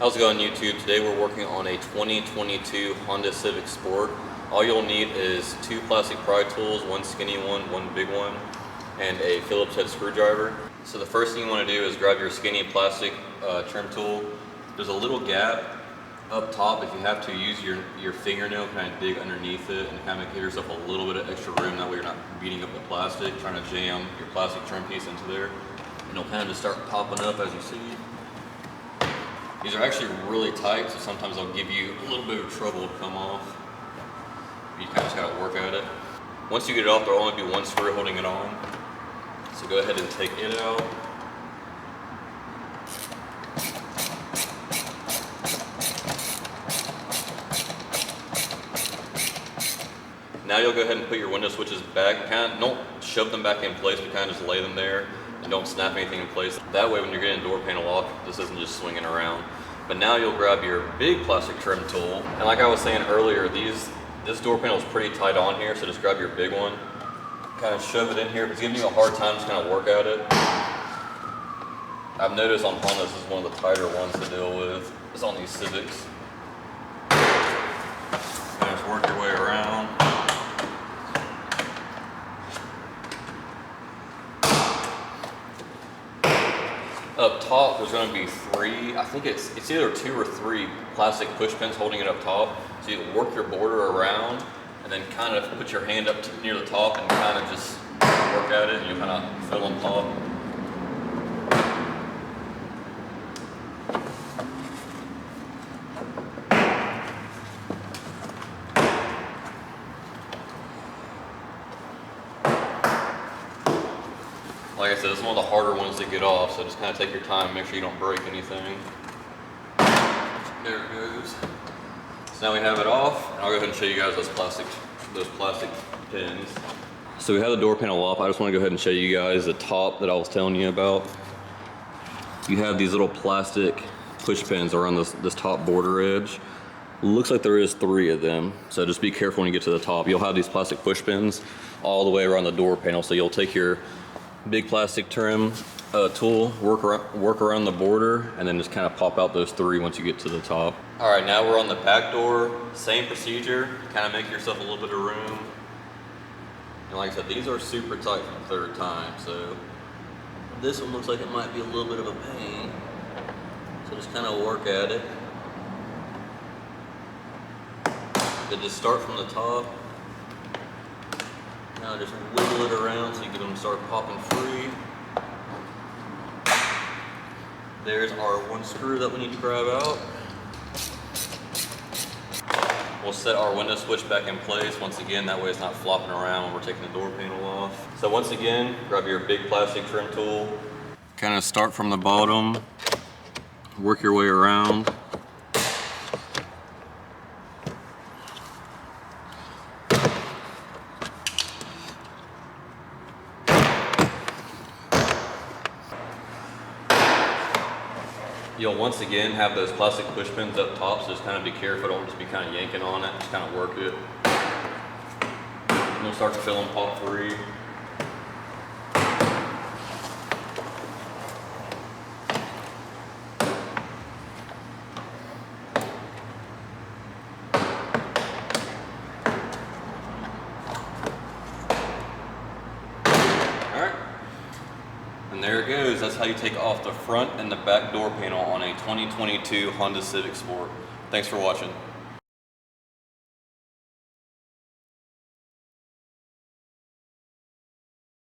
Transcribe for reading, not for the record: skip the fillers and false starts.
How's it going, YouTube? Today we're working on a 2022 Honda Civic Sport. All you'll need is 2 plastic pry tools, one skinny one big one, and a Phillips head screwdriver. So the first thing you want to do is grab your skinny plastic trim tool. There's a little gap up top. If you have to, use your fingernail, kind of dig underneath it and kind of give yourself a little bit of extra room. That way you're not beating up the plastic, trying to jam your plastic trim piece into there. And it'll kind of just start popping up as you see. These are actually really tight, so sometimes they'll give you a little bit of trouble to come off. You kind of just gotta work at it. Once you get it off, there'll only be one screw holding it on. So go ahead and take it out. Now you'll go ahead and put your window switches back. Kind of don't shove them back in place, but kind of just lay them there and don't snap anything in place. That way when you're getting door panel off, this isn't just swinging around. But now you'll grab your big plastic trim tool. And like I was saying earlier, this door panel is pretty tight on here, so just grab your big one. Kind of shove it in here. If it's giving you a hard time, just kind of work at it. I've noticed on Honda, this is one of the tighter ones to deal with. It's on these Civics. Kind of just work your way around. Up top, there's going to be 3, I think it's either 2 or 3 plastic push pins holding it up top. So you work your border around and then kind of put your hand up near the top and kind of just work at it, and you kind of fill on top. Like I said, it's one of the harder ones to get off, so just kind of take your time, make sure you don't break anything. There it goes. So now we have it off, and I'll go ahead and show you guys those plastic pins. So we have the door panel off. I just want to go ahead and show you guys the top that I was telling you about. You have these little plastic push pins around this top border edge. Looks like there is 3 of them, so just be careful when you get to the top. You'll have these plastic push pins all the way around the door panel, so you'll take your big plastic trim tool, work around the border, and then just kind of pop out those 3 once you get to the top. All right, now we're on the back door. Same procedure, kind of make yourself a little bit of room. And like I said, these are super tight for the third time, so this one looks like it might be a little bit of a pain. So just kind of work at it. Then just start from the top. Now just wiggle it around so you get them to start popping free. There's our 1 screw that we need to grab out. We'll set our window switch back in place once again, that way it's not flopping around when we're taking the door panel off. So once again, grab your big plastic trim tool. Kind of start from the bottom, work your way around. You'll once again have those plastic push pins up top, so just kind of be careful, don't just be kind of yanking on it, just kind of work it. And you'll start to feel them pop free. And there it goes. That's how you take off the front and the back door panel on a 2022 Honda Civic Sport. Thanks for watching.